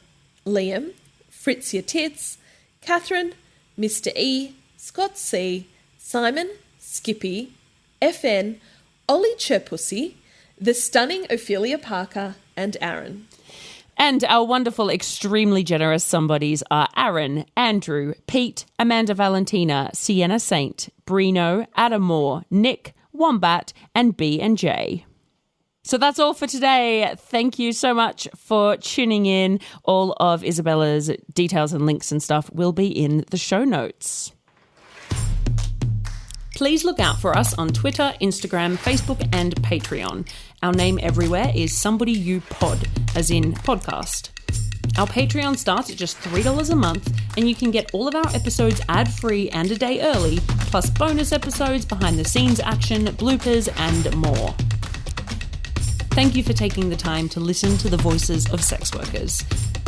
Liam, Fritz Your Tits, Catherine, Mr. E, Scott C, Simon, Skippy, FN, Ollie Chirpussy, the stunning Ophelia Parker, and Aaron. And our wonderful, extremely generous somebodies are Aaron, Andrew, Pete, Amanda Valentina, Sienna Saint, Brino, Adam Moore, Nick, Wombat, and B and J. So that's all for today. Thank you so much for tuning in. All of Isabella's details and links and stuff will be in the show notes. Please look out for us on Twitter, Instagram, Facebook, and Patreon. Our name everywhere is Somebody You Pod, as in podcast. Our Patreon starts at just $3 a month, and you can get all of our episodes ad-free and a day early, plus bonus episodes, behind-the-scenes action, bloopers, and more. Thank you for taking the time to listen to the voices of sex workers.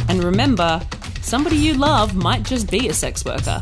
And remember, somebody you love might just be a sex worker.